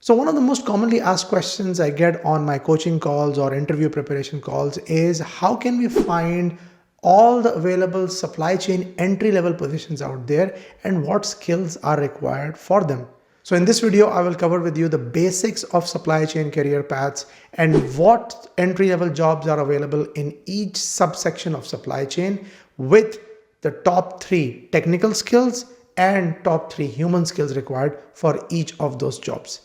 So one of the most commonly asked questions I get on my coaching calls or interview preparation calls is how can we find all the available supply chain entry-level positions out there and what skills are required for them. So in this video, I will cover with you the basics of supply chain career paths and what entry-level jobs are available in each subsection of supply chain with the top 3 technical skills and top 3 human skills required for each of those jobs.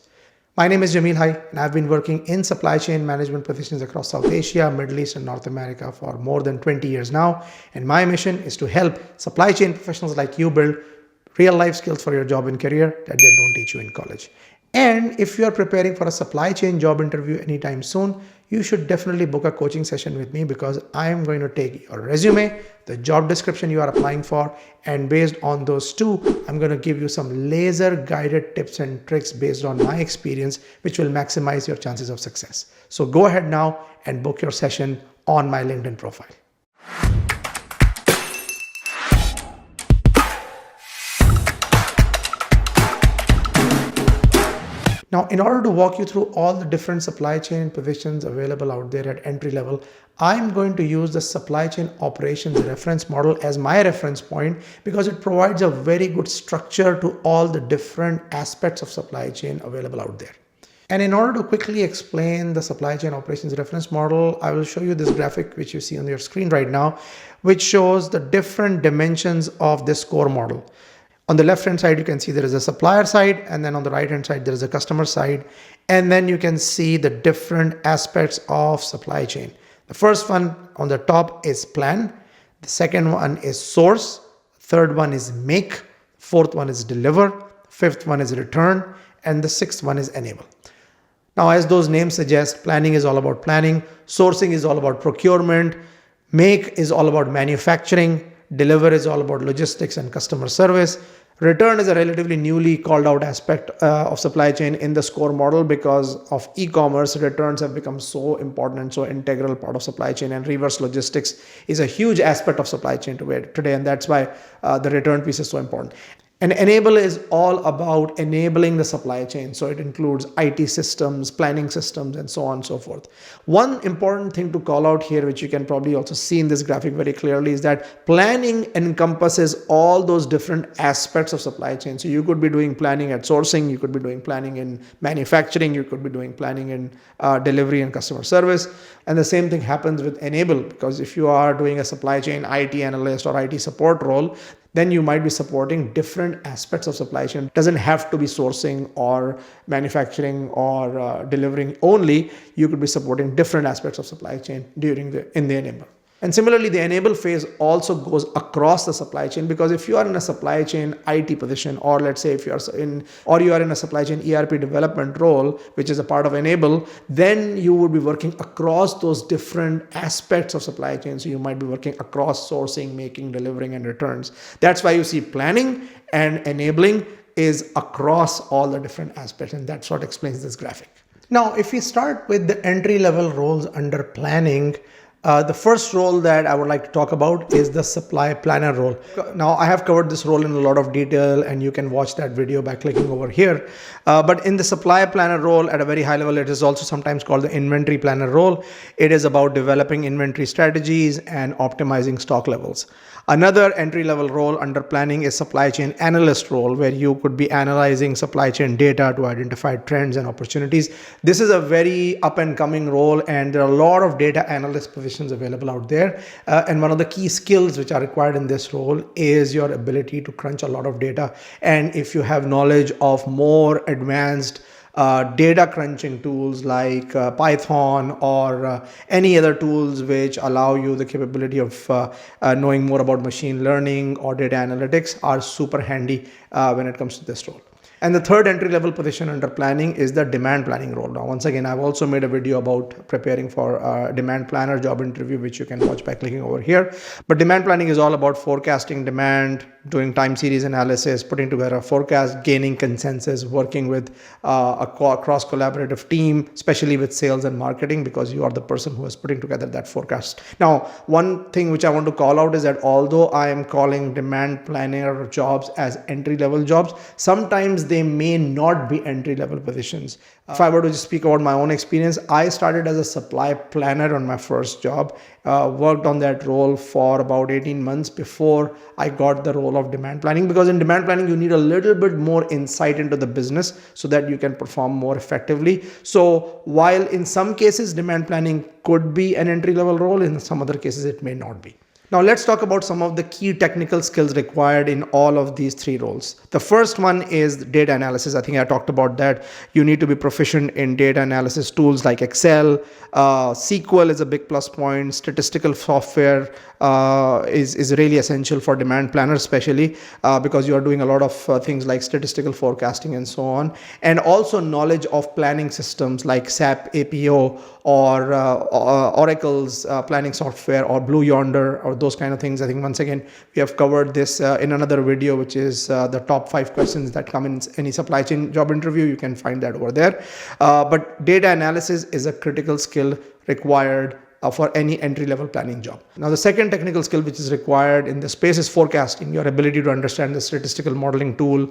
My name is Jamil Hai, and I've been working in supply chain management positions across South Asia, Middle East, and North America for more than 20 years now. And my mission is to help supply chain professionals like you build real life skills for your job and career that they don't teach you in college. And if you are preparing for a supply chain job interview anytime soon, you should definitely book a coaching session with me because I am going to take your resume, the job description you are applying for, and based on those two, I'm going to give you some laser guided tips and tricks based on my experience, which will maximize your chances of success. So go ahead now and book your session on my LinkedIn profile. Now, in order to walk you through all the different supply chain positions available out there at entry level, I'm going to use the supply chain operations reference model as my reference point because it provides a very good structure to all the different aspects of supply chain available out there. And in order to quickly explain the supply chain operations reference model, I will show you this graphic which you see on your screen right now, which shows the different dimensions of this SCOR model. On the left hand side, you can see there is a supplier side, and then on the right hand side, there is a customer side. And then you can see the different aspects of supply chain. The first one on the top is plan. The second one is source. Third one is make. Fourth one is deliver. Fifth one is return. And the sixth one is enable. Now, as those names suggest, planning is all about planning. Sourcing is all about procurement. Make is all about manufacturing. Deliver is all about logistics and customer service. Return is a relatively newly called out aspect of supply chain in the SCOR model because of e-commerce. Returns have become so important and so integral part of supply chain, and reverse logistics is a huge aspect of supply chain today, and that's why the return piece is so important. And enable is all about enabling the supply chain. So it includes IT systems, planning systems, and so on and so forth. One important thing to call out here, which you can probably also see in this graphic very clearly, is that planning encompasses all those different aspects of supply chain. So you could be doing planning at sourcing, you could be doing planning in manufacturing, you could be doing planning in delivery and customer service. And the same thing happens with enable, because if you are doing a supply chain IT analyst or IT support role, then you might be supporting different aspects of supply chain. It doesn't have to be sourcing or manufacturing or delivering only. You could be supporting different aspects of supply chain in the enable. And similarly, the enable phase also goes across the supply chain, because if you are in a supply chain IT position, or let's say if you are in a supply chain ERP development role, which is a part of enable, then you would be working across those different aspects of supply chain. So you might be working across sourcing, making, delivering, and returns. That's why you see planning and enabling is across all the different aspects, and that's what explains this graphic. Now, if we start with the entry-level roles under planning, the first role that I would like to talk about is the supply planner role. Now, I have covered this role in a lot of detail, and you can watch that video by clicking over here. But in the supply planner role at a very high level, it is also sometimes called the inventory planner role. It is about developing inventory strategies and optimizing stock levels. Another entry-level role under planning is supply chain analyst role, where you could be analyzing supply chain data to identify trends and opportunities. This is a very up-and-coming role, and there are a lot of data analyst positions available out there. And one of the key skills which are required in this role is your ability to crunch a lot of data. And if you have knowledge of more advanced data crunching tools like Python or any other tools which allow you the capability of knowing more about machine learning or data analytics, are super handy when it comes to this role. And the third entry-level position under planning is the demand planning role. Now, once again, I've also made a video about preparing for a demand planner job interview, which you can watch by clicking over here. But demand planning is all about forecasting demand, doing time series analysis, putting together a forecast, gaining consensus, working with a cross-collaborative team, especially with sales and marketing, because you are the person who is putting together that forecast. Now, one thing which I want to call out is that although I am calling demand planner jobs as entry-level jobs, sometimes they may not be entry-level positions. If I were to just speak about my own experience, I started as a supply planner on my first job, worked on that role for about 18 months before I got the role of demand planning, because in demand planning, you need a little bit more insight into the business so that you can perform more effectively. So while in some cases, demand planning could be an entry-level role, in some other cases, it may not be. Now let's talk about some of the key technical skills required in all of these three roles. The first one is data analysis. I think I talked about that. You need to be proficient in data analysis tools like Excel. SQL is a big plus point. Statistical software is really essential for demand planners, especially because you are doing a lot of things like statistical forecasting and so on. And also knowledge of planning systems like SAP APO or Oracle's planning software or Blue Yonder or those kind of things. I think once again, we have covered this in another video, which is the top 5 questions that come in any supply chain job interview. You can find that over there. But data analysis is a critical skill required for any entry-level planning job. Now, the second technical skill which is required in this space is forecasting, your ability to understand the statistical modeling tool,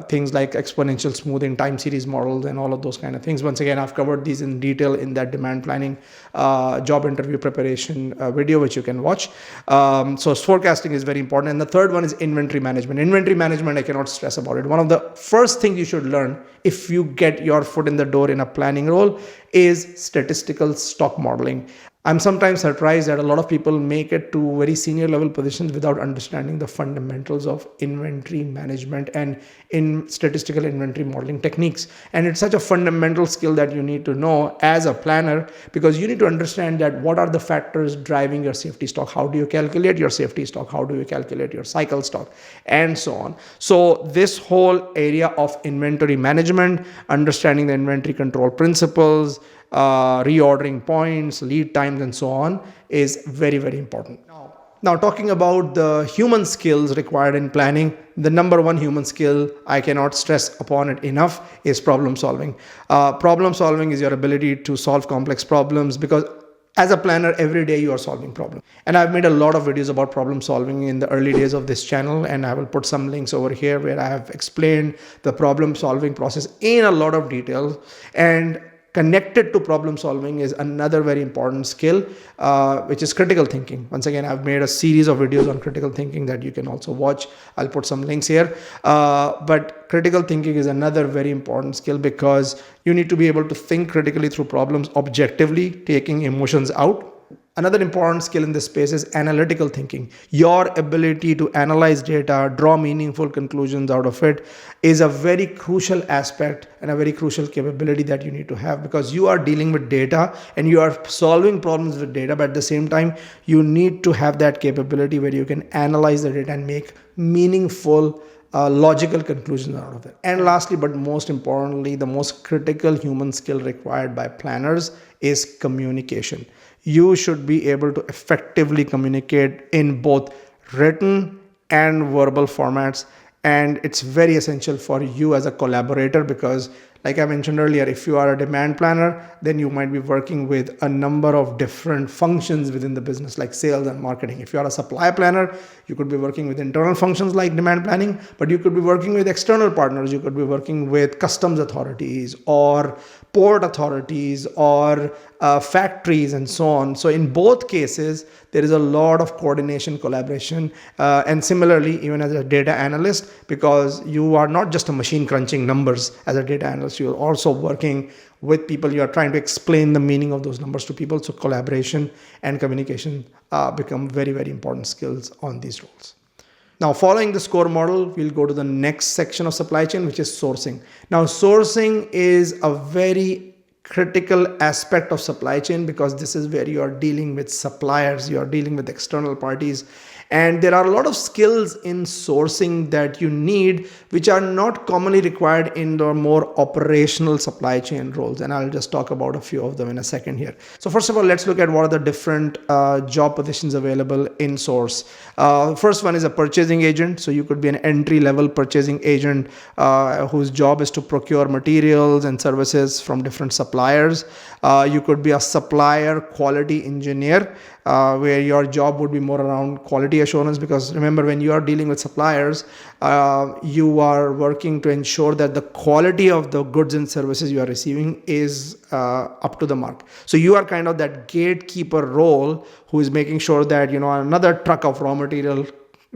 things like exponential smoothing, time series models, and all of those kind of things. Once again, I've covered these in detail in that demand planning job interview preparation video, which you can watch. So forecasting is very important. And the third one is inventory management. Inventory management, I cannot stress about it. One of the first things you should learn if you get your foot in the door in a planning role is statistical stock modeling. I'm sometimes surprised that a lot of people make it to very senior level positions without understanding the fundamentals of inventory management and in statistical inventory modeling techniques. And it's such a fundamental skill that you need to know as a planner, because you need to understand that what are the factors driving your safety stock? How do you calculate your safety stock? How do you calculate your cycle stock? And so on. So this whole area of inventory management, understanding the inventory control principles, reordering points, lead times, and so on is very, very important. Now, talking about the human skills required in planning, the number one human skill, I cannot stress upon it enough, is problem solving. Problem solving is your ability to solve complex problems, because as a planner, every day you are solving problems. And I've made a lot of videos about problem solving in the early days of this channel, and I will put some links over here where I have explained the problem solving process in a lot of detail. And connected to problem solving is another very important skill, which is critical thinking. Once again, I've made a series of videos on critical thinking that you can also watch. I'll put some links here. But critical thinking is another very important skill, because you need to be able to think critically through problems objectively, taking emotions out. Another important skill in this space is analytical thinking. Your ability to analyze data, draw meaningful conclusions out of it is a very crucial aspect and a very crucial capability that you need to have, because you are dealing with data and you are solving problems with data. But at the same time, you need to have that capability where you can analyze the data and make meaningful logical conclusions out of it. And lastly, but most importantly, the most critical human skill required by planners is communication. You should be able to effectively communicate in both written and verbal formats. And it's very essential for you as a collaborator, because like I mentioned earlier, if you are a demand planner, then you might be working with a number of different functions within the business, like sales and marketing. If you are a supply planner, you could be working with internal functions like demand planning, but you could be working with external partners. You could be working with customs authorities or port authorities or factories and so on. So in both cases, there is a lot of coordination, collaboration, and similarly, even as a data analyst, because you are not just a machine crunching numbers as a data analyst, you're also working with people. You are trying to explain the meaning of those numbers to people. So collaboration and communication become very, very important skills on these roles. Now, following the SCOR model, we'll go to the next section of supply chain, which is sourcing. Now, sourcing is a very critical aspect of supply chain, because this is where you are dealing with suppliers, you are dealing with external parties. And there are a lot of skills in sourcing that you need, which are not commonly required in the more operational supply chain roles. And I'll just talk about a few of them in a second here. So first of all, let's look at what are the different job positions available in source. First one is a purchasing agent. So you could be an entry-level purchasing agent whose job is to procure materials and services from different suppliers. You could be a supplier quality engineer, where your job would be more around quality quality assurance, because remember, when you are dealing with suppliers, you are working to ensure that the quality of the goods and services you are receiving is up to the mark. So you are kind of that gatekeeper role who is making sure that, another truck of raw material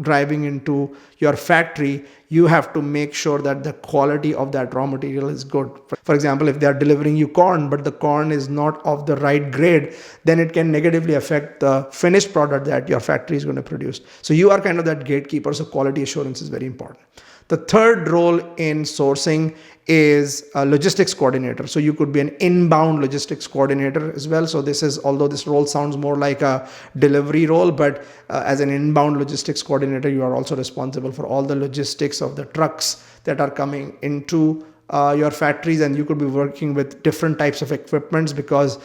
driving into your factory, you have to make sure that the quality of that raw material is good. For example, if they are delivering you corn, but the corn is not of the right grade, then it can negatively affect the finished product that your factory is going to produce. So you are kind of that gatekeeper. So quality assurance is very important. The third role in sourcing is a logistics coordinator. So you could be an inbound logistics coordinator as well. So although this role sounds more like a delivery role, but as an inbound logistics coordinator, you are also responsible for all the logistics of the trucks that are coming into your factories, and you could be working with different types of equipments, because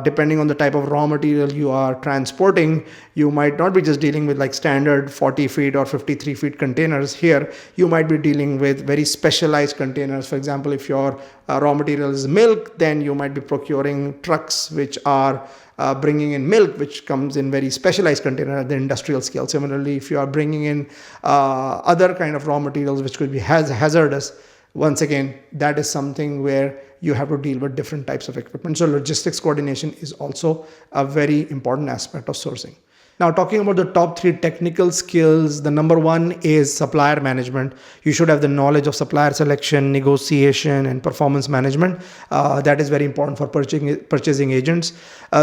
depending on the type of raw material you are transporting, you might not be just dealing with like standard 40 feet or 53 feet containers. Here you might be dealing with very specialized containers. For example, if your raw material is milk, then you might be procuring trucks which are bringing in milk, which comes in very specialized container at the industrial scale. Similarly, if you are bringing in other kind of raw materials which could be hazardous, once again, that is something where you have to deal with different types of equipment. So logistics coordination is also a very important aspect of sourcing. Now, talking about the top 3 technical skills, the number 1 is supplier management. You should have the knowledge of supplier selection, negotiation, and performance management. That is very important for purchasing agents.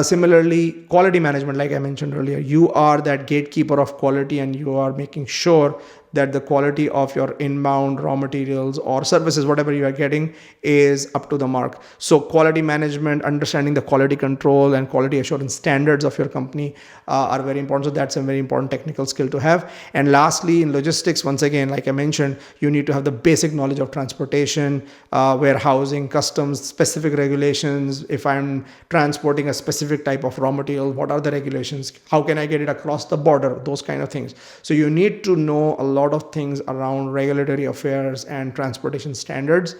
Similarly, quality management, like I mentioned earlier, you are that gatekeeper of quality, and you are making sure that the quality of your inbound raw materials or services, whatever you are getting, is up to the mark. So quality management, understanding the quality control and quality assurance standards of your company are very important. So that's a very important technical skill to have. And lastly, in logistics, once again, like I mentioned, you need to have the basic knowledge of transportation, warehousing, customs, specific regulations. If I'm transporting a specific type of raw material, what are the regulations? How can I get it across the border? Those kind of things. So you need to know a lot of things around regulatory affairs and transportation standards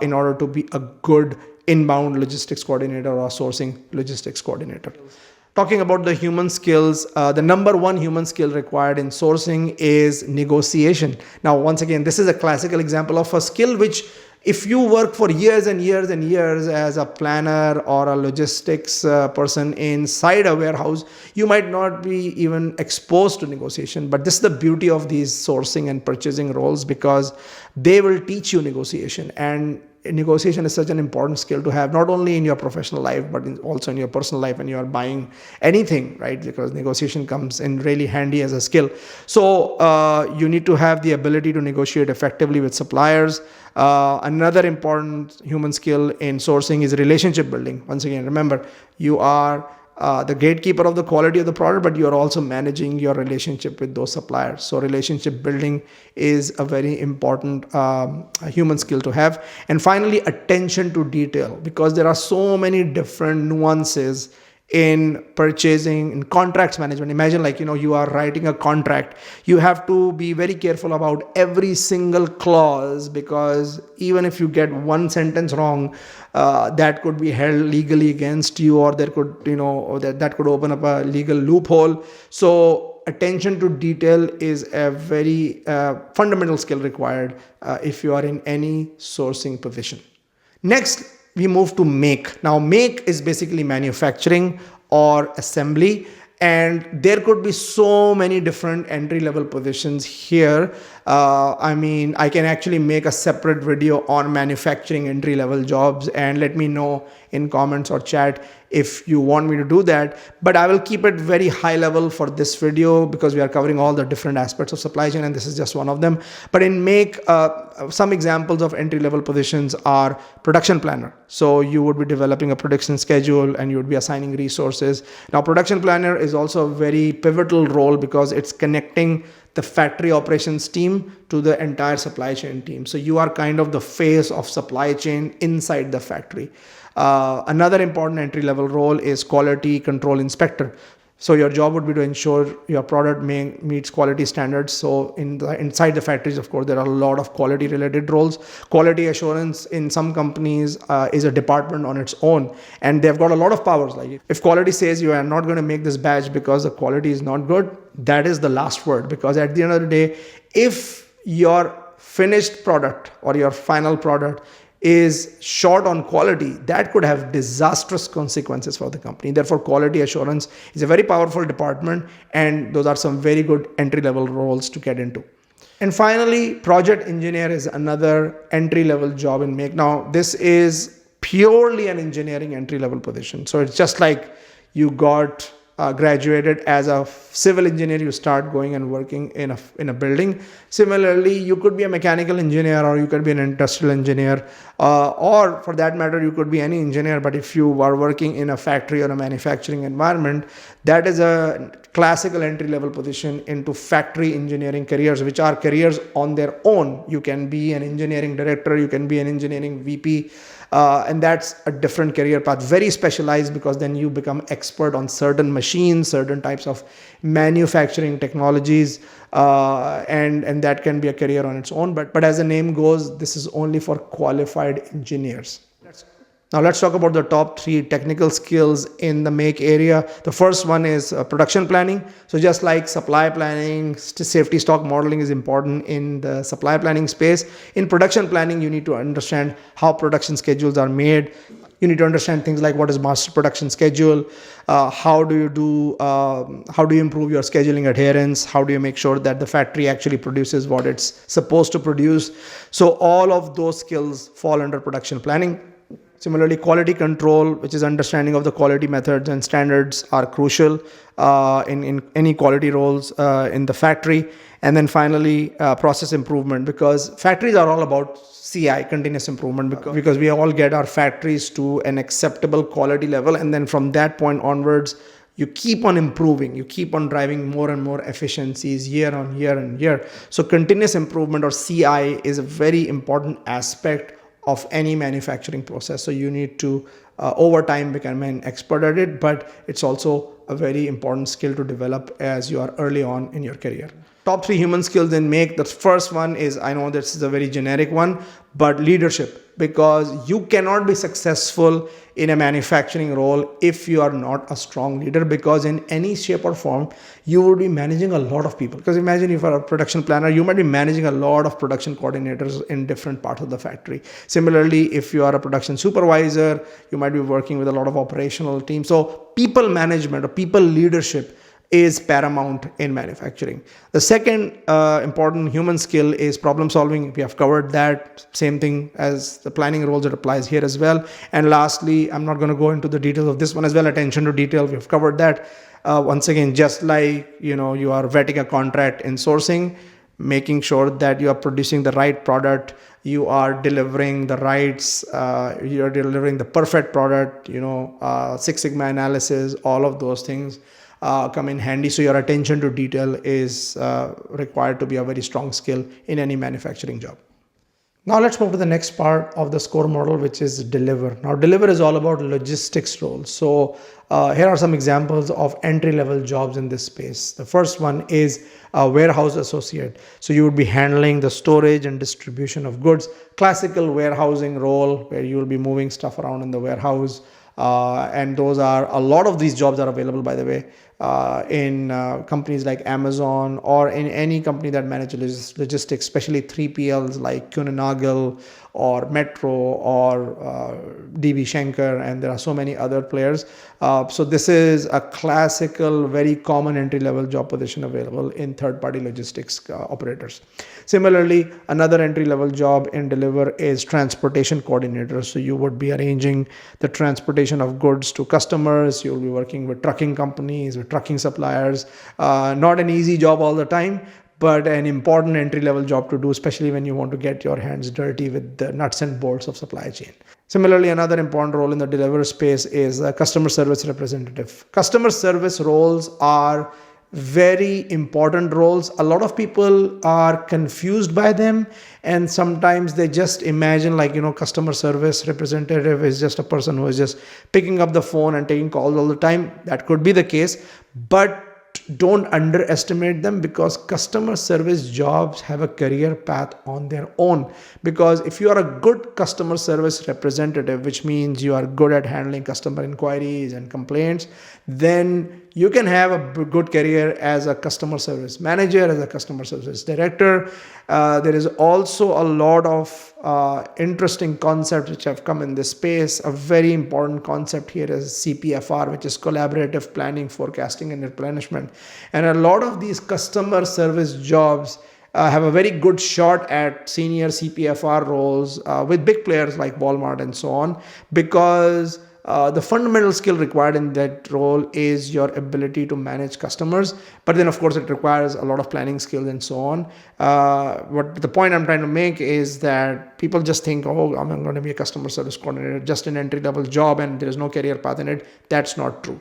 in order to be a good inbound logistics coordinator or sourcing logistics coordinator. Talking about the human skills, the number 1 human skill required in sourcing is negotiation. Now, once again, this is a classical example of a skill which, if you work for years and years and years as a planner or a logistics person inside a warehouse, you might not be even exposed to negotiation. But this is the beauty of these sourcing and purchasing roles, because they will teach you negotiation. And negotiation is such an important skill to have, not only in your professional life, but also in your personal life when you are buying anything, right? Because negotiation comes in really handy as a skill. So you need to have the ability to negotiate effectively with suppliers. Another important human skill in sourcing is relationship building. Once again, remember, you are the gatekeeper of the quality of the product, but you are also managing your relationship with those suppliers. So relationship building is a very important human skill to have. And finally, attention to detail, because there are so many different nuances in purchasing, in contracts management. Imagine, like, you are writing a contract. You have to be very careful about every single clause, because even if you get one sentence wrong, that could be held legally against you, or there could, that could open up a legal loophole. So attention to detail is a very fundamental skill required if you are in any sourcing position. Next, we move to make. Now, make is basically manufacturing or assembly, and there could be so many different entry-level positions here. I can actually make a separate video on manufacturing entry-level jobs, and let me know in comments or chat if you want me to do that. But I will keep it very high level for this video, because we are covering all the different aspects of supply chain, and this is just one of them. But in make, some examples of entry-level positions are production planner. So you would be developing a production schedule, and you would be assigning resources. Now, production planner is also a very pivotal role, because it's connecting the factory operations team to the entire supply chain team. So you are kind of the face of supply chain inside the factory. Another important entry-level role is quality control inspector. So your job would be to ensure your product meets quality standards. So inside the factories, of course, there are a lot of quality related roles. Quality assurance in some companies is a department on its own, and they've got a lot of powers. Like if quality says you are not going to make this batch because the quality is not good, that is the last word. Because at the end of the day, if your finished product or your final product is short on quality, that could have disastrous consequences for the company. Therefore, quality assurance is a very powerful department, and those are some very good entry-level roles to get into. And finally, project engineer is another entry-level job in Make. Now, this is purely an engineering entry-level position. So it's just like you got graduated as a civil engineer, you start going and working in a building. Similarly, you could be a mechanical engineer, or you could be an industrial engineer, or for that matter, you could be any engineer. But if you are working in a factory or a manufacturing environment, that is a classical entry-level position into factory engineering careers, which are careers on their own. You can be an engineering director, you can be an engineering VP, and that's a different career path, very specialized, because then you become expert on certain machines, certain types of manufacturing technologies, and that can be a career on its own. But as the name goes, this is only for qualified engineers. Now let's talk about the top 3 technical skills in the Make area. The first one is production planning. So just like supply planning, safety stock modeling is important in the supply planning space. In production planning, you need to understand how production schedules are made. You need to understand things like what is master production schedule, how do you improve your scheduling adherence, how do you make sure that the factory actually produces what it's supposed to produce. So all of those skills fall under production planning. Similarly, quality control, which is understanding of the quality methods and standards, are crucial in any quality roles in the factory. And then finally, process improvement, because factories are all about CI, continuous improvement, because we all get our factories to an acceptable quality level. And then from that point onwards, you keep on improving, you keep on driving more and more efficiencies year on year and year. So continuous improvement, or CI, is a very important aspect of any manufacturing process. So you need to over time become an expert at it, but it's also a very important skill to develop as you are early on in your career. Top 3 human skills in Make. The first one is, I know this is a very generic one, but leadership, because you cannot be successful in a manufacturing role if you are not a strong leader, because in any shape or form, you will be managing a lot of people. Because imagine if you are a production planner, you might be managing a lot of production coordinators in different parts of the factory. Similarly, if you are a production supervisor, you might be working with a lot of operational teams. So people management or people leadership is paramount in manufacturing. The second important human skill is problem solving. We have covered that. Same thing as the planning roles, it applies here as well. And lastly, I'm not going to go into the details of this one as well. Attention to detail, we have covered that. Once again, just like you are vetting a contract in sourcing, making sure that you are producing the right product, you are delivering the rights, you are delivering the perfect product, Six Sigma analysis, all of those things come in handy. So your attention to detail is required to be a very strong skill in any manufacturing job. Now let's move to the next part of the SCOR model, which is deliver. Now deliver is all about logistics roles. So here are some examples of entry-level jobs in this space. The first one is a warehouse associate. So you would be handling the storage and distribution of goods. Classical warehousing role where you will be moving stuff around in the warehouse. And a lot of these jobs are available, by the way, in companies like Amazon, or in any company that manages logistics, especially 3PLs like Kuehne+Nagel or Metro or DB Schenker, and there are so many other players. So this is a classical, very common entry-level job position available in third-party logistics operators. Similarly, another entry-level job in Deliver is transportation coordinator. So you would be arranging the transportation of goods to customers. You'll be working with trucking companies, with trucking suppliers. Not an easy job all the time, but an important entry-level job to do, especially when you want to get your hands dirty with the nuts and bolts of supply chain. Similarly, another important role in the delivery space is a customer service representative. Customer service roles are very important roles. A lot of people are confused by them, and sometimes they just imagine customer service representative is just a person who is just picking up the phone and taking calls all the time. That could be the case, but don't underestimate them, because customer service jobs have a career path on their own. Because if you are a good customer service representative, which means you are good at handling customer inquiries and complaints, then you can have a good career as a customer service manager, as a customer service director. There is also a lot of interesting concepts which have come in this space. A very important concept here is CPFR, which is collaborative planning, forecasting, and replenishment. And a lot of these customer service jobs have a very good shot at senior CPFR roles with big players like Walmart and so on, because the fundamental skill required in that role is your ability to manage customers. But then, of course, it requires a lot of planning skills and so on. But the point I'm trying to make is that people just think, oh, I'm going to be a customer service coordinator, just an entry-level job, and there is no career path in it. That's not true.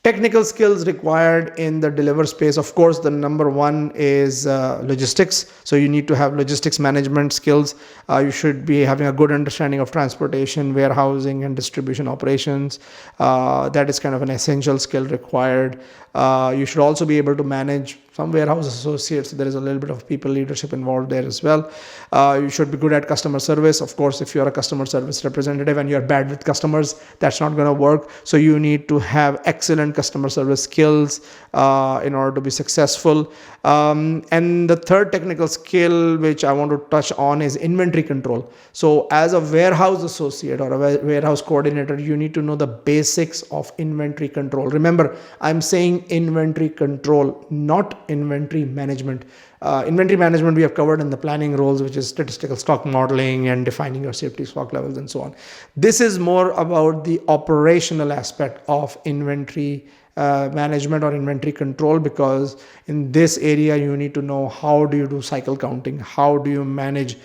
Technical skills required in the deliver space. Of course, the number one is logistics. So you need to have logistics management skills. You should be having a good understanding of transportation, warehousing, and distribution operations. That is kind of an essential skill required. You should also be able to manage some warehouse associates. There is a little bit of people leadership involved there as well. You should be good at customer service. Of course, if you're a customer service representative and you're bad with customers, that's not going to work. So you need to have excellent customer service skills in order to be successful. And the third technical skill which I want to touch on is inventory control. So as a warehouse associate or a warehouse coordinator, you need to know the basics of inventory control. Remember, I'm saying inventory control, not inventory management. Inventory management we have covered in the planning roles, which is statistical stock modeling and defining your safety stock levels and so on. This is more about the operational aspect of inventory management or inventory control, because in this area you need to know how do you do cycle counting, how do you manage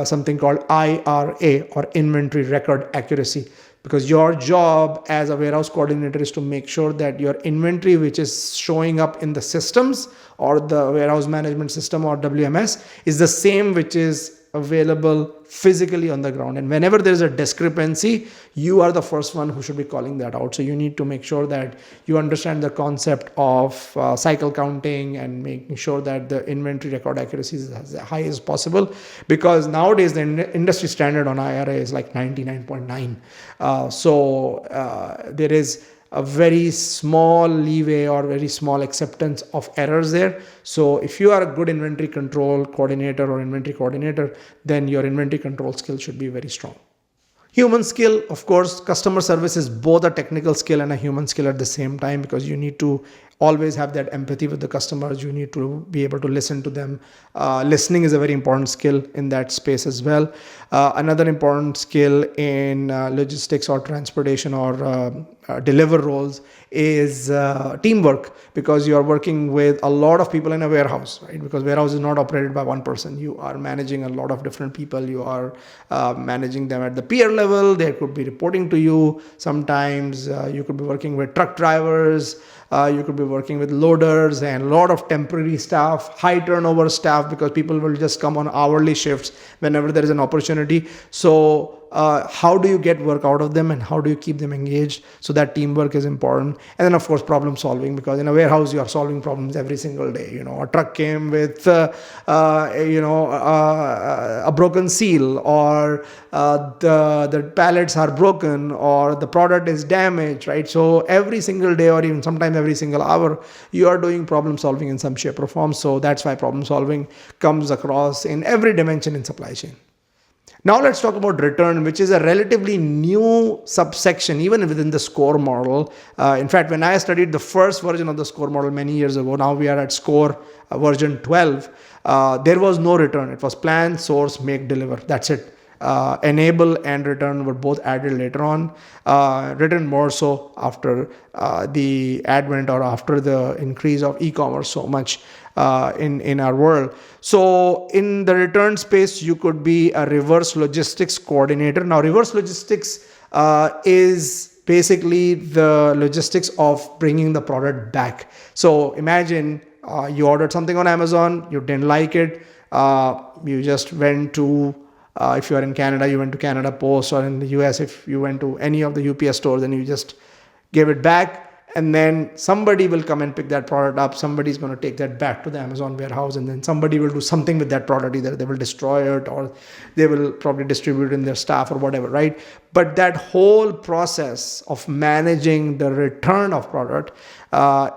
something called IRA or inventory record accuracy. Because your job as a warehouse coordinator is to make sure that your inventory, which is showing up in the systems or the warehouse management system or WMS, is the same which is available physically on the ground. And whenever there's a discrepancy, you are the first one who should be calling that out. So you need to make sure that you understand the concept of cycle counting and making sure that the inventory record accuracy is as high as possible, because nowadays the industry standard on IRA is like 99.9. So there is a very small leeway or very small acceptance of errors there. So if you are a good inventory control coordinator or inventory coordinator, then your inventory control skill should be very strong. Human skill, of course, customer service is both a technical skill and a human skill at the same time, because you need to always have that empathy with the customers. You need to be able to listen to them. Listening is a very important skill in that space as well. Another important skill in logistics or transportation or deliver roles is teamwork, because you are working with a lot of people in a warehouse, right? Because warehouse is not operated by one person. You are managing a lot of different people. You are managing them at the peer level. They could be reporting to you. Sometimes you could be working with truck drivers. You could be working with loaders and a lot of temporary staff, high turnover staff, because people will just come on hourly shifts whenever there is an opportunity. So how do you get work out of them and how do you keep them engaged? So that teamwork is important. And then, of course, problem solving, because in a warehouse, you are solving problems every single day. You know, a truck came with, a broken seal, or the pallets are broken, or the product is damaged, right? So every single day, or even sometimes every single hour, you are doing problem solving in some shape or form. So that's why problem solving comes across in every dimension in supply chain. Now let's talk about return, which is a relatively new subsection even within the SCOR model. In fact, when I studied the first version of the SCOR model many years ago, now we are at SCOR version 12, there was no return. It was plan, source, make, deliver. That's it. Enable and return were both added later on, written more so after the advent or after the increase of e-commerce so much in our world. So in the return space, you could be a reverse logistics coordinator. Now, reverse logistics is basically the logistics of bringing the product back. So imagine you ordered something on Amazon, you didn't like it, you just went to, if you are in Canada, you went to Canada Post, or in the US, if you went to any of the UPS stores, and you just gave it back, and then somebody will come and pick that product up. Somebody's going to take that back to the Amazon warehouse, and then somebody will do something with that product. Either they will destroy it, or they will probably distribute it in their staff or whatever, right? But that whole process of managing the return of product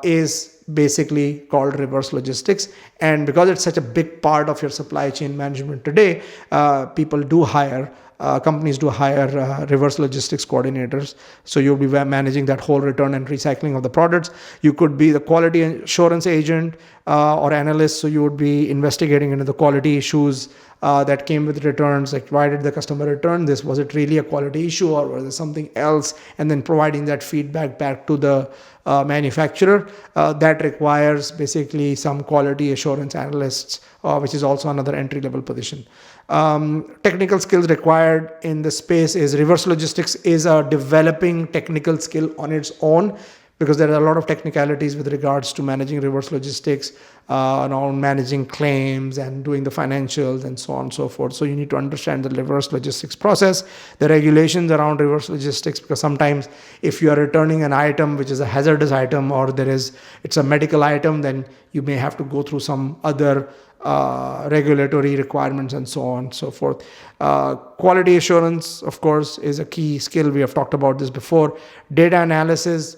is basically called reverse logistics. And because it's such a big part of your supply chain management today, companies do hire reverse logistics coordinators. So you'll be managing that whole return and recycling of the products. You could be the quality assurance agent or analyst. So you would be investigating into the quality issues that came with returns. Like, why did the customer return this? Was it really a quality issue, or was it something else? And then providing that feedback back to the manufacturer. That requires basically some quality assurance analysts, which is also another entry-level position. Technical skills required in the space is reverse logistics is a developing technical skill on its own, because there are a lot of technicalities with regards to managing reverse logistics, on managing claims and doing the financials and so on and so forth. So you need to understand the reverse logistics process, the regulations around reverse logistics, because sometimes if you are returning an item which is a hazardous item, or it's a medical item, then you may have to go through some other regulatory requirements and so on and so forth. Quality assurance, of course, is a key skill. We have talked about this before. Data analysis,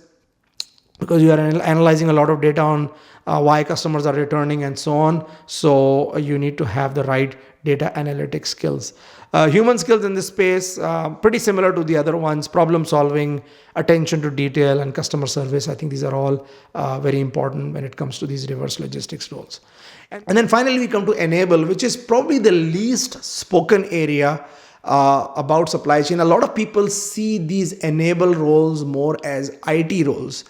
because you are analyzing a lot of data on why customers are returning and so on. So you need to have the right data analytics skills. Human skills in this space, pretty similar to the other ones: problem solving, attention to detail, and customer service. I think these are all very important when it comes to these reverse logistics roles. And then finally, we come to enable, which is probably the least spoken area about supply chain. A lot of people see these enable roles more as IT roles.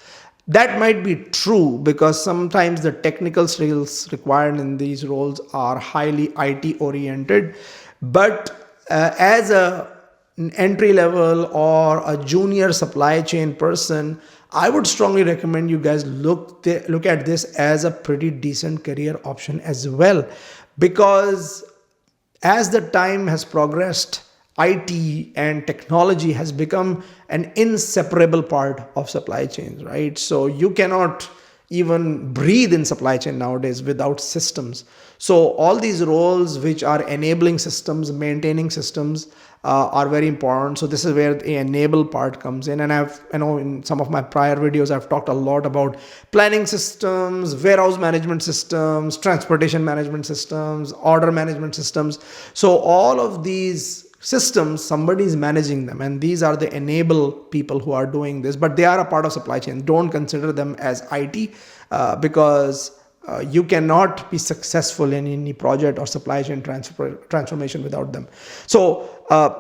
That might be true, because sometimes the technical skills required in these roles are highly IT oriented. But as an entry level or a junior supply chain person, I would strongly recommend you guys look at this as a pretty decent career option as well, because as the time has progressed, IT and technology has become an inseparable part of supply chains, right? So you cannot even breathe in supply chain nowadays without systems. So all these roles which are enabling systems, maintaining systems, are very important. So this is where the enable part comes in. And I know in some of my prior videos, I've talked a lot about planning systems, warehouse management systems, transportation management systems, order management systems. So all of these systems, somebody is managing them, and these are the enable people who are doing this, but they are a part of supply chain. Don't consider them as IT, because you cannot be successful in any project or supply chain transformation without them. So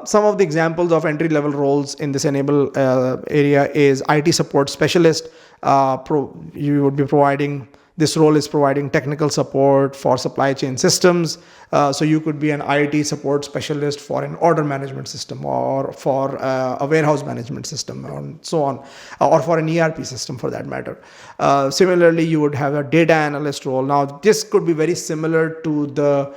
some of the examples of entry level roles in this enable area is IT support specialist. You would be providing This role is providing technical support for supply chain systems. So you could be an IT support specialist for an order management system, or for a warehouse management system, and so on, or for an ERP system for that matter. Similarly, you would have a data analyst role. Now, this could be very similar to the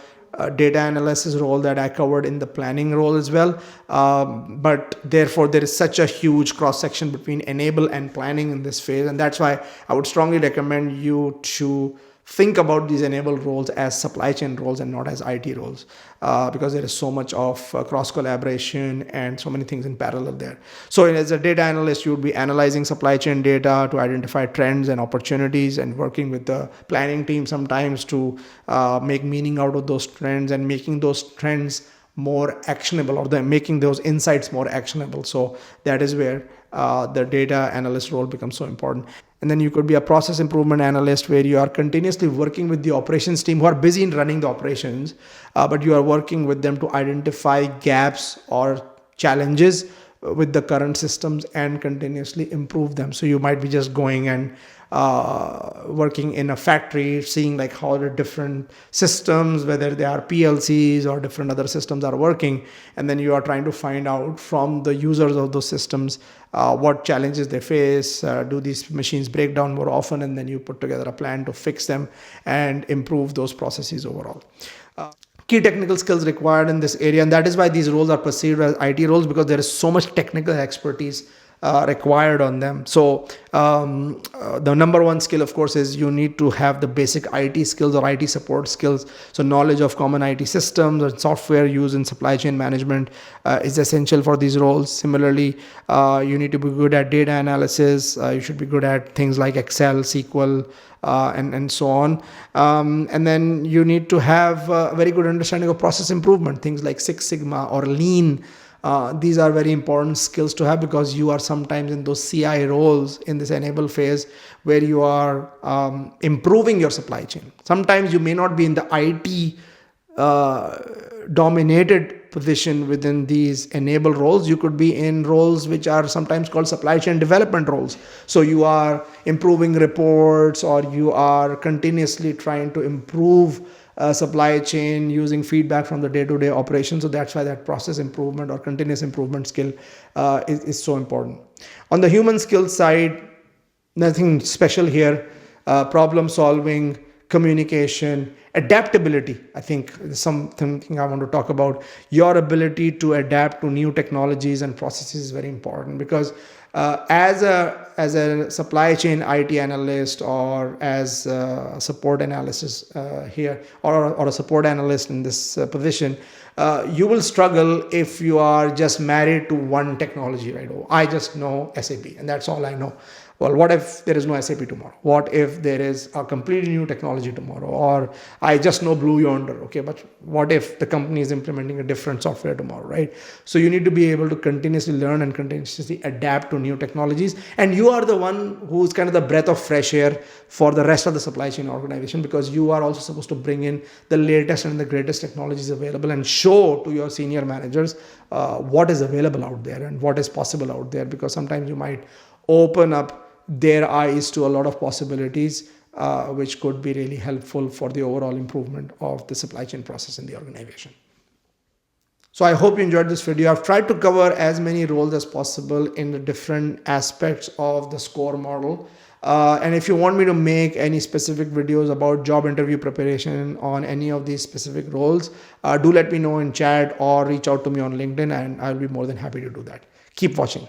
data analysis role that I covered in the planning role as well. But therefore, there is such a huge cross section between enable and planning in this phase. And that's why I would strongly recommend you to think about these enable roles as supply chain roles and not as IT roles, because there is so much of cross collaboration and so many things in parallel there. So as a data analyst, you would be analyzing supply chain data to identify trends and opportunities, and working with the planning team sometimes to make meaning out of those trends and making those trends more actionable, or making those insights more actionable. So that is where the data analyst role becomes so important. And then you could be a process improvement analyst, where you are continuously working with the operations team who are busy in running the operations, but you are working with them to identify gaps or challenges with the current systems and continuously improve them. So you might be just going and working in a factory, seeing like how the different systems, whether they are PLCs or different other systems, are working, and then you are trying to find out from the users of those systems what challenges they face, do these machines break down more often, and then you put together a plan to fix them and improve those processes overall. Key technical skills required in this area, and that is why these roles are perceived as IT roles, because there is so much technical expertise required on them. So the number one skill, of course, is you need to have the basic IT skills or IT support skills. So knowledge of common IT systems and software used in supply chain management is essential for these roles. Similarly, you need to be good at data analysis. You should be good at things like Excel, SQL, and so on. And then you need to have a very good understanding of process improvement, things like Six Sigma or Lean. These are very important skills to have, because you are sometimes in those CI roles in this enable phase where you are improving your supply chain. Sometimes you may not be in the IT dominated position within these enable roles. You could be in roles which are sometimes called supply chain development roles. So you are improving reports, or you are continuously trying to improve supply chain using feedback from the day-to-day operations. So that's why that process improvement or continuous improvement skill is so important. On the human skills side, nothing special here. Problem solving, communication, adaptability, I think is something I want to talk about. Your ability to adapt to new technologies and processes is very important, because as a supply chain IT analyst, or as a support analysis here, or a support analyst in this position, you will struggle if you are just married to one technology, right? Oh, I just know SAP and that's all I know. Well, what if there is no SAP tomorrow? What if there is a completely new technology tomorrow? Or I just know Blue Yonder, okay, but what if the company is implementing a different software tomorrow, right? So you need to be able to continuously learn and continuously adapt to new technologies. And you are the one who's kind of the breath of fresh air for the rest of the supply chain organization, because you are also supposed to bring in the latest and the greatest technologies available and show to your senior managers what is available out there and what is possible out there, because sometimes you might open up their eyes to a lot of possibilities, which could be really helpful for the overall improvement of the supply chain process in the organization. So I hope you enjoyed this video. I've tried to cover as many roles as possible in the different aspects of the SCOR model. And if you want me to make any specific videos about job interview preparation on any of these specific roles, do let me know in chat or reach out to me on LinkedIn, and I'll be more than happy to do that. Keep watching.